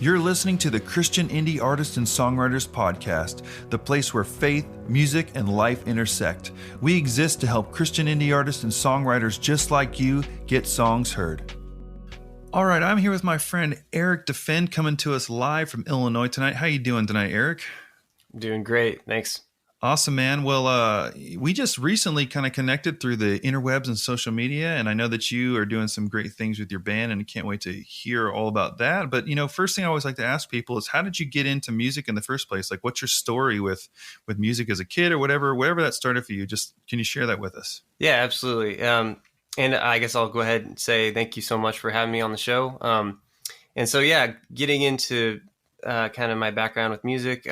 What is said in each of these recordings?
You're listening to the Christian Indie Artists and Songwriters Podcast, the place where faith, music, and life intersect. We exist to help Christian indie artists and songwriters just like you get songs heard. All right, I'm here with my friend Eric Defend, coming to us live from Illinois tonight. How you doing tonight, Eric? Doing great, thanks. Awesome, man. Well, we just recently kind of connected through the interwebs and social media, and I know that you are doing some great things with your band, and I can't wait to hear all about that. But, first thing I always like to ask people is, how did you get into music in the first place? Like, what's your story with music as a kid or whatever that started for you? Just, can you share that with us? Yeah, absolutely. And I guess I'll go ahead and say thank you so much for having me on the show. Getting into kind of my background with music,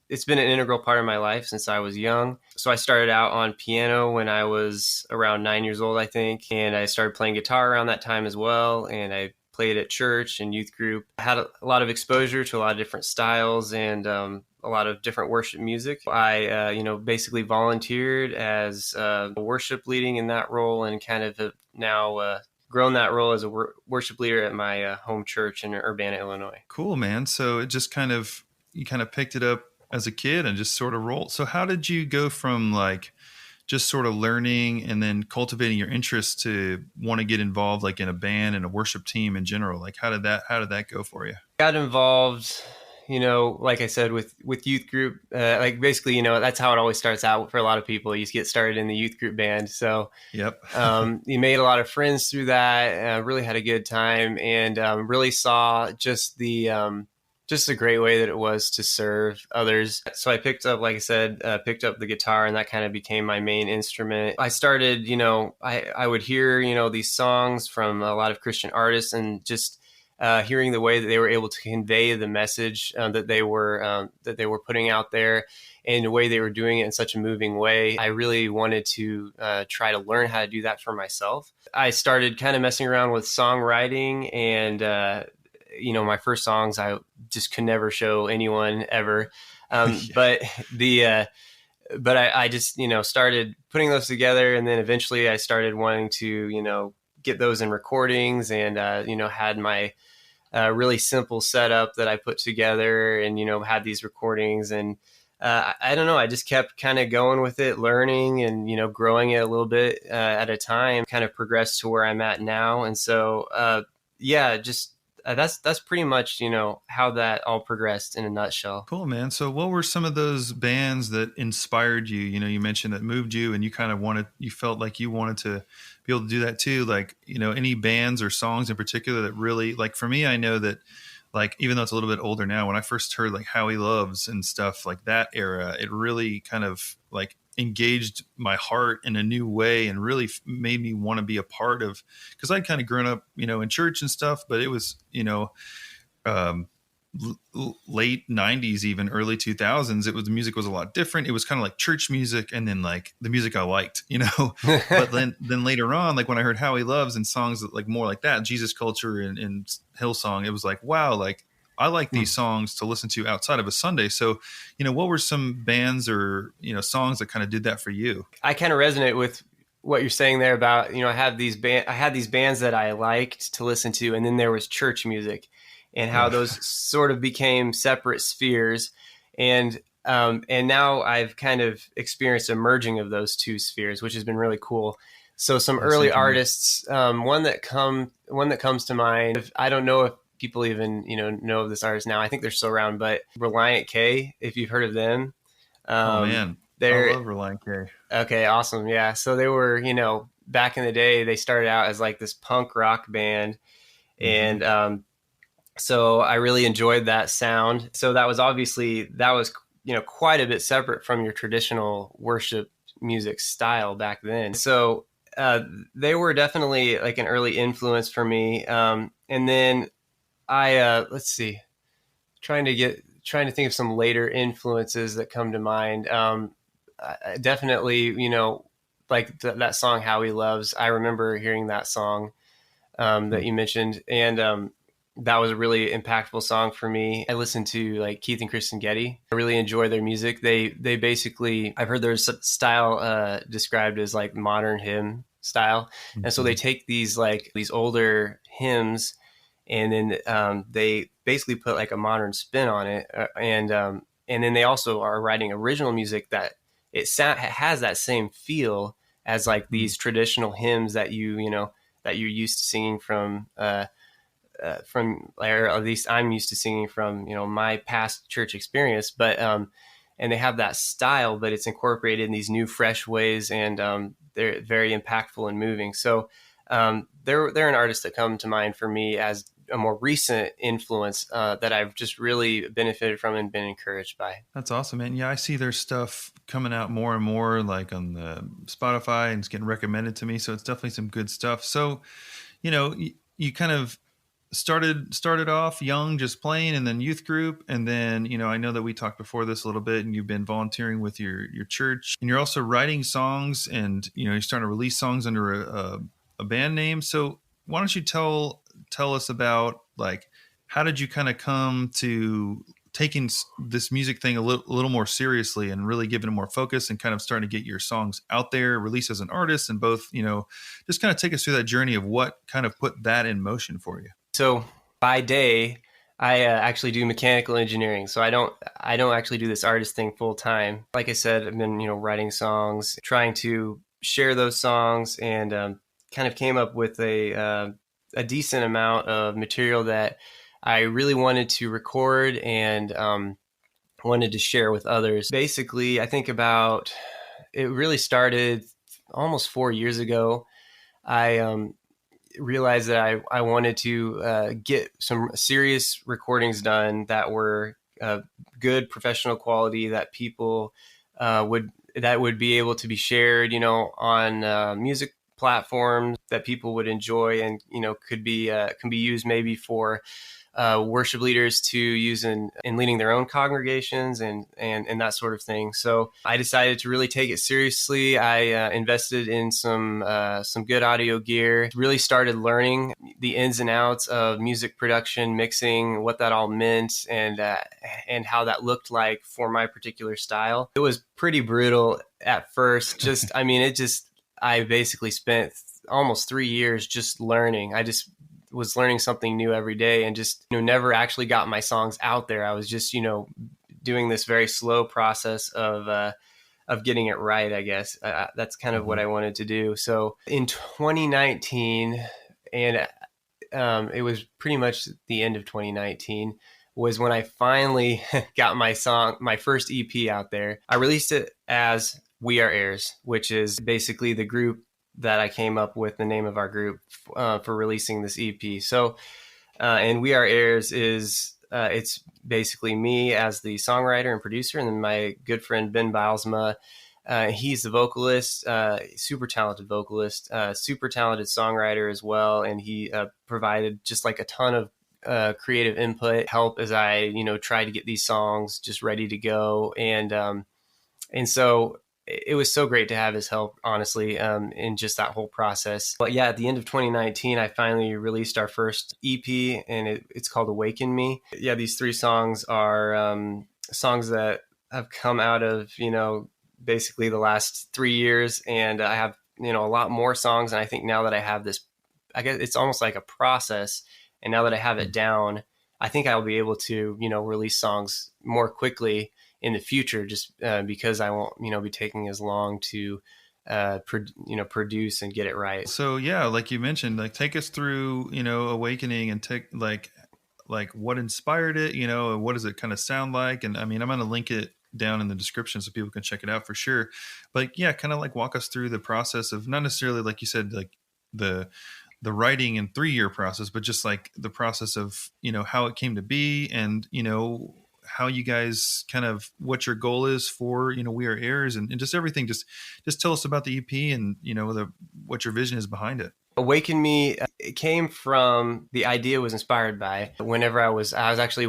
it's been an integral part of my life since I was young. So I started out on piano when I was around 9 years old, I think. And I started playing guitar around that time as well. And I played at church and youth group. I had a lot of exposure to a lot of different styles and a lot of different worship music. I, basically volunteered as worship leading in that role, and kind of have now grown that role as a worship leader at my home church in Urbana, Illinois. Cool, man. So it just you kind of picked it up as a kid and just sort of rolled. So how did you go from like just sort of learning and then cultivating your interest to want to get involved like in a band and a worship team in general? Like how did that go for you? Got involved, like I said, with youth group, basically, that's how it always starts out for a lot of people. You just get started in the youth group band. So, yep. You made a lot of friends through that, really had a good time, and really saw just a great way that it was to serve others. So I picked up, like I said, the guitar, and that kind of became my main instrument. I started, I would hear, these songs from a lot of Christian artists, and just hearing the way that they were able to convey the message that they were putting out there, and the way they were doing it in such a moving way. I really wanted to try to learn how to do that for myself. I started kind of messing around with songwriting, and my first songs I just could never show anyone ever. But I just started putting those together, and then eventually I started wanting to get those in recordings, and had my really simple setup that I put together, and had these recordings, and I don't know, I just kept kind of going with it, learning and growing it a little bit at a time, kind of progressed to where I'm at now. And so that's pretty much how that all progressed in a nutshell. Cool, man. So what were some of those bands that inspired you? You mentioned that moved you, and you felt like you wanted to be able to do that too. Like, any bands or songs in particular that really, like, for me, I know that, like, even though it's a little bit older now, when I first heard like How He Loves and stuff like that era, it really kind of like engaged my heart in a new way, and really made me want to be a part of, because I'd kind of grown up, in church and stuff, but it was, late 90s, even early 2000s, the music was a lot different. It was kind of like church music, and then like the music I liked, but then later on, like when I heard How He Loves and songs that like more like that, Jesus Culture and Hillsong, it was like, wow, like I like these songs to listen to outside of a Sunday. So, what were some bands or, songs that kind of did that for you? I kind of resonate with what you're saying there about, I had these bands that I liked to listen to, and then there was church music, and how those sort of became separate spheres. And now I've kind of experienced a merging of those two spheres, which has been really cool. So some early artists, one that comes to mind, I don't know if people even, know of this artist now. I think they're still around, but Relient K, if you've heard of them. Oh man, I love Relient K. Okay, awesome. Yeah. So they were, back in the day, they started out as like this punk rock band. Mm-hmm. And so I really enjoyed that sound. So that was quite a bit separate from your traditional worship music style back then. So they were definitely like an early influence for me. And then I trying to think of some later influences that come to mind. Definitely, like that song How He Loves. I remember hearing that song that you mentioned, and that was a really impactful song for me. I listened to like Keith and Kristen Getty. I really enjoy their music. They basically, I've heard their style described as like modern hymn style. Mm-hmm. And so they take these older hymns and then they basically put like a modern spin on it, and then they also are writing original music that has that same feel as like these traditional hymns that that you're used to singing from, or at least I'm used to singing from, my past church experience. But and they have that style, but it's incorporated in these new, fresh ways, and they're very impactful and moving. So they're an artist that come to mind for me as a more recent influence that I've just really benefited from and been encouraged by. That's awesome, man. Yeah, I see their stuff coming out more and more, like on the Spotify, and it's getting recommended to me. So it's definitely some good stuff. So, you kind of started off young, just playing, and then youth group, and then I know that we talked before this a little bit, and you've been volunteering with your church, and you're also writing songs, and you're starting to release songs under a band name. So why don't you tell us about, like, how did you kind of come to taking this music thing a little more seriously and really giving it more focus and kind of starting to get your songs out there, release as an artist, and both, just kind of take us through that journey of what kind of put that in motion for you. So by day, I actually do mechanical engineering. So I don't actually do this artist thing full time. Like I said, I've been, writing songs, trying to share those songs, and kind of came up with a decent amount of material that I really wanted to record and wanted to share with others. Basically, I think about it really started almost 4 years ago. I realized that I wanted to get some serious recordings done that were good professional quality, that people would be able to be shared, on music platforms that people would enjoy, and can be used maybe for worship leaders to use in leading their own congregations and that sort of thing. So I decided to really take it seriously. I invested in some good audio gear, really started learning the ins and outs of music production, mixing, what that all meant, and how that looked like for my particular style. It was pretty brutal at first. I basically spent almost 3 years just learning. I just was learning something new every day, and just never actually got my songs out there. I was just doing this very slow process of getting it right, I guess. That's kind of what I wanted to do. So in 2019, and it was pretty much the end of 2019, was when I finally got my first EP out there. I released it as We Are Heirs, which is basically the group that I came up with, the name of our group for releasing this EP. So, and We Are Heirs is, it's basically me as the songwriter and producer, and then my good friend Ben Bilesma. He's the vocalist, super talented vocalist, super talented songwriter as well. And he provided just like a ton of creative input, help as I, tried to get these songs just ready to go. And so it was so great to have his help, honestly, in just that whole process. But yeah, at the end of 2019, I finally released our first EP, and it's called Awaken Me. Yeah, these 3 songs are songs that have come out of, basically the last 3 years. And I have, a lot more songs. And I think now that I have this, I guess it's almost like a process. And now that I have it down, I think I'll be able to, release songs more quickly in the future, just because I won't, be taking as long to, produce and get it right. So yeah, like you mentioned, like take us through, Awakening, and take like what inspired it, and what does it kind of sound like? And I mean, I'm going to link it down in the description so people can check it out for sure. But yeah, kind of like walk us through the process of, not necessarily like you said, like the writing and 3-year process, but just like the process of, how it came to be, and, how you guys kind of, what your goal is for, We Are Heirs, and just everything. Just tell us about the EP and, what your vision is behind it. Awaken Me, it came from, the idea was inspired by whenever I was actually,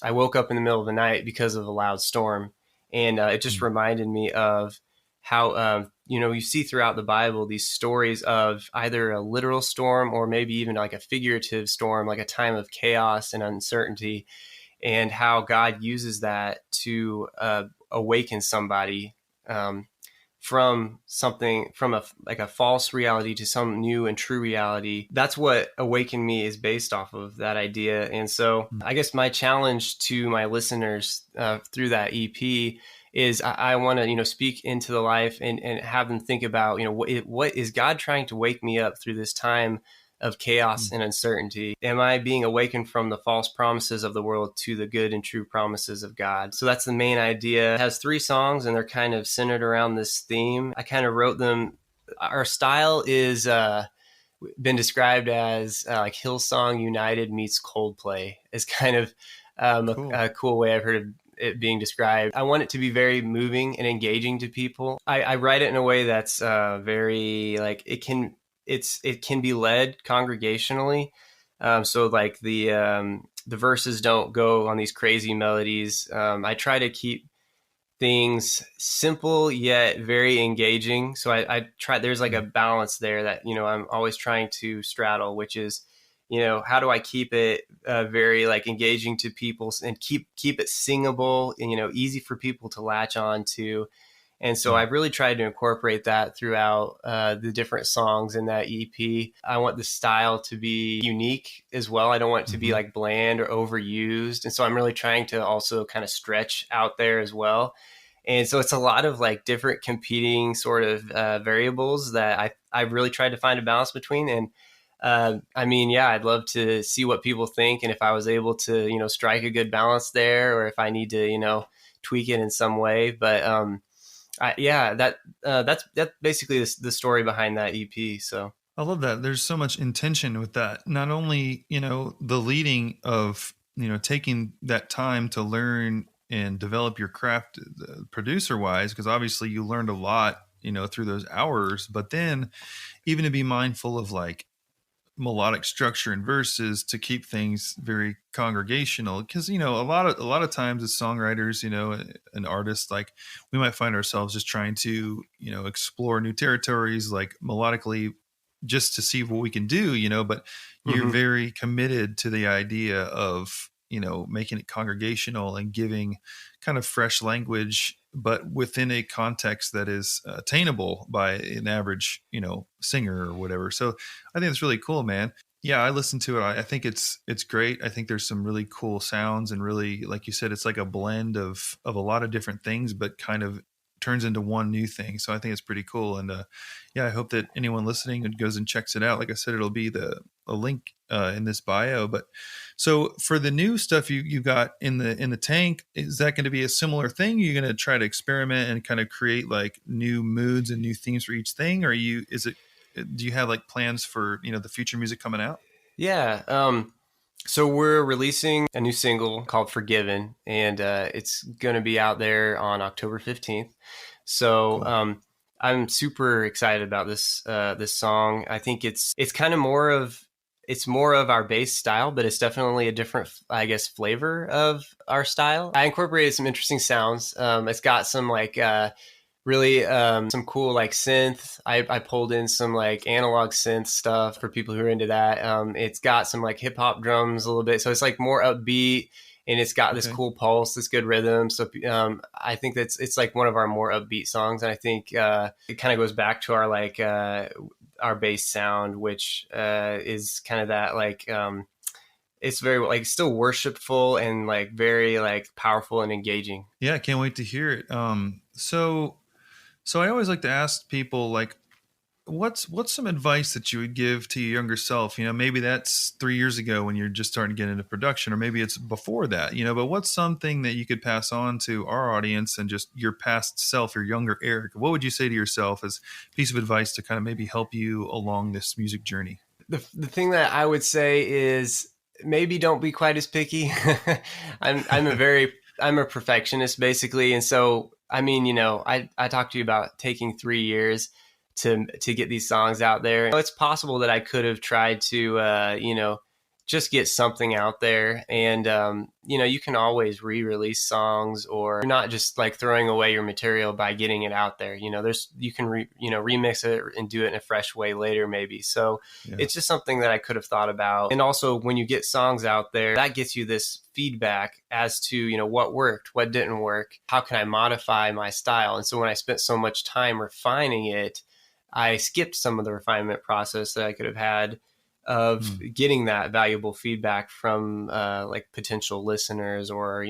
I woke up in the middle of the night because of a loud storm. And it just reminded me of how, you see throughout the Bible these stories of either a literal storm or maybe even like a figurative storm, like a time of chaos and uncertainty, and how God uses that to awaken somebody from something, from a false reality to some new and true reality. That's what Awaken Me is based off of, that idea. And so I guess my challenge to my listeners through that EP is I want to, speak into the life and have them think about, what is God trying to wake me up through this time of chaos and uncertainty? Am I being awakened from the false promises of the world to the good and true promises of God? So that's the main idea. It has 3 songs and they're kind of centered around this theme. I kind of wrote them. Our style is been described as like Hillsong United meets Coldplay, is kind of cool. a cool way I've heard of it being described. I want it to be very moving and engaging to people. I write it in a way that's very like it can be led congregationally. So like the verses don't go on these crazy melodies. I try to keep things simple yet very engaging. So I try. There's like a balance there that I'm always trying to straddle, which is, how do I keep it very like engaging to people and keep it singable and easy for people to latch on to. And so I've really tried to incorporate that throughout the different songs in that EP. I want the style to be unique as well. I don't want it to be like bland or overused. And so I'm really trying to also kind of stretch out there as well. And so it's a lot of like different competing sort of variables that I really tried to find a balance between. And I'd love to see what people think. And if I was able to, strike a good balance there, or if I need to, tweak it in some way. But that's basically the story behind that EP. So I love that. There's so much intention with that. Not only, the leading of, taking that time to learn and develop your craft producer wise, because obviously you learned a lot, through those hours, but then even to be mindful of like melodic structure and verses to keep things very congregational. Because, a lot of times as songwriters, an artist, like we might find ourselves just trying to, explore new territories, like melodically, just to see what we can do, but you're very committed to the idea of, making it congregational and giving kind of fresh language, but within a context that is attainable by an average, singer or whatever. So I think it's really cool, man. Yeah, I listened to it. I think it's great. I think there's some really cool sounds and really, like you said, it's like a blend of a lot of different things, but kind of turns into one new thing. So I think it's pretty cool. And I hope that anyone listening goes and checks it out. Like I said, it'll be a link in this bio. But so for the new stuff you got in the tank, is that going to be a similar thing? You're going to try to experiment and kind of create like new moods and new themes for each thing? Or do you have like plans for, the future music coming out? Yeah. So we're releasing a new single called Forgiven, and it's going to be out there on October 15th. So cool. I'm super excited about this song. I think it's kind of more of our bass style, but it's definitely a different, I guess, flavor of our style. I incorporated some interesting sounds. It's got some like really some cool like synth. I pulled in some like analog synth stuff for people who are into that. It's got some like hip hop drums a little bit, so it's like more upbeat, and it's got this cool pulse, this good rhythm. So I think it's like one of our more upbeat songs, and I think it kind of goes back to our like our bass sound, which is kind of that like it's very like still worshipful and like very like powerful and engaging. Yeah, I can't wait to hear it. So I always like to ask people like, what's some advice that you would give to your younger self? Maybe that's 3 years ago when you're just starting to get into production, or maybe it's before that, but what's something that you could pass on to our audience and just your past self, your younger Eric? What would you say to yourself as a piece of advice to kind of maybe help you along this music journey? The thing that I would say is maybe don't be quite as picky. I'm a perfectionist basically. And so, I talked to you about taking 3 years to get these songs out there. It's possible that I could have tried to, just get something out there. And, you can always re-release songs, or you're not just like throwing away your material by getting it out there. You can remix it and do it in a fresh way later, maybe. So it's just something that I could have thought about. And also, when you get songs out there, that gets you this feedback as to, what worked, what didn't work, how can I modify my style. And so when I spent so much time refining it, I skipped some of the refinement process that I could have had of getting that valuable feedback from like potential listeners, or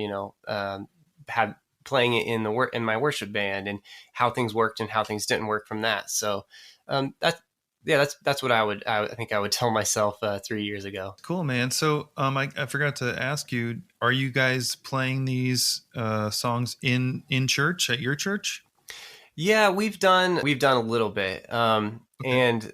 had playing it in my worship band, and how things worked and how things didn't work from that. So that's what I think I would tell myself 3 years ago. Cool, man. So I forgot to ask you, are you guys playing these songs in church, at your church? Yeah, we've done a little bit, okay. And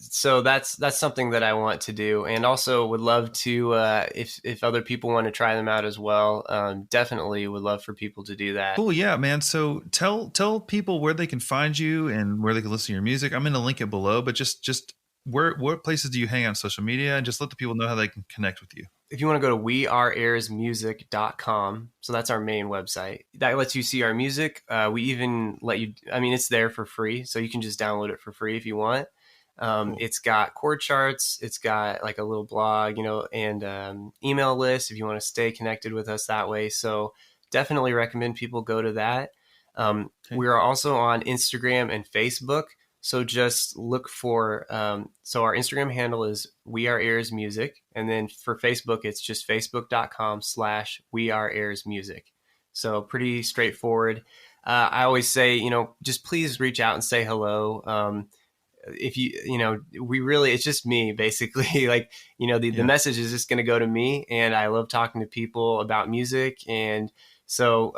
so that's something that I want to do, and also would love to, if other people want to try them out as well, definitely would love for people to do that. Cool, yeah, man. So tell people where they can find you and where they can listen to your music. I'm going to link it below, but just what places do you hang out on social media, and just let the people know how they can connect with you. If you want to go to weareheirsmusic.com, so that's our main website. That lets you see our music. We even let you, it's there for free, so you can just download it for free if you want. Cool. It's got chord charts. It's got like a little blog, and email list if you want to stay connected with us that way. So definitely recommend people go to that. Okay. We are also on Instagram and Facebook. So just look for, so our Instagram handle is We Are Heirs Music. And then for Facebook, it's just facebook.com/We Are Heirs Music. So pretty straightforward. I always say, just please reach out and say hello. If we really, it's just me basically, like, the message is just going to go to me, and I love talking to people about music. And so,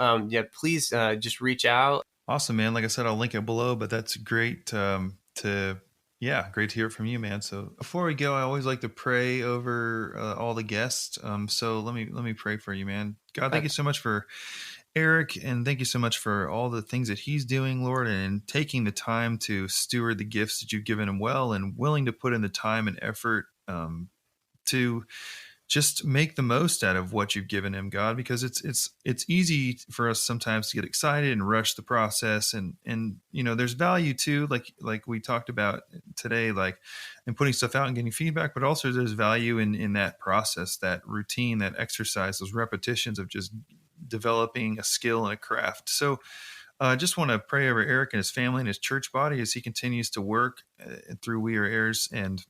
please just reach out. Awesome, man. Like I said, I'll link it below, but that's great great to hear from you, man. So before we go, I always like to pray over all the guests. So let me pray for you, man. God, thank you so much for Eric, and thank you so much for all the things that he's doing, Lord, and taking the time to steward the gifts that you've given him well, and willing to put in the time and effort to just make the most out of what you've given him, God, because it's easy for us sometimes to get excited and rush the process, and there's value too, like we talked about today, like in putting stuff out and getting feedback, but also there's value in that process, that routine, that exercise, those repetitions of just developing a skill and a craft. So I just want to pray over Eric and his family and his church body as he continues to work through We Are Heirs, and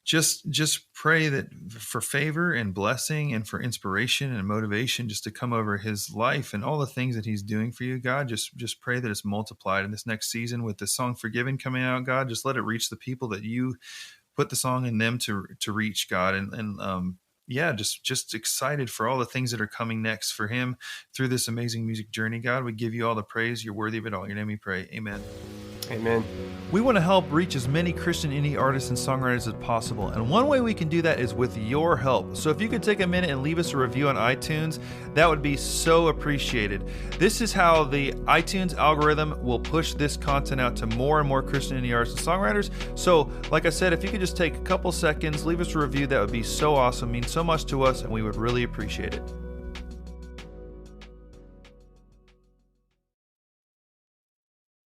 just pray that for favor and blessing, and for inspiration and motivation just to come over his life and all the things that he's doing for you, God. Just pray that it's multiplied in this next season with the song Forgiven coming out, God. Just let it reach the people that you put the song in them to reach, God. And just excited for all the things that are coming next for him through this amazing music journey, God. We give you all the praise. You're worthy of it all. In your name we pray. Amen. Amen. We want to help reach as many Christian indie artists and songwriters as possible, and one way we can do that is with your help. So if you could take a minute and leave us a review on iTunes, that would be so appreciated. This is how the iTunes algorithm will push this content out to more and more Christian indie artists and songwriters. So like I said, if you could just take a couple seconds, leave us a review, that would be so awesome. It means so much to us, and we would really appreciate it.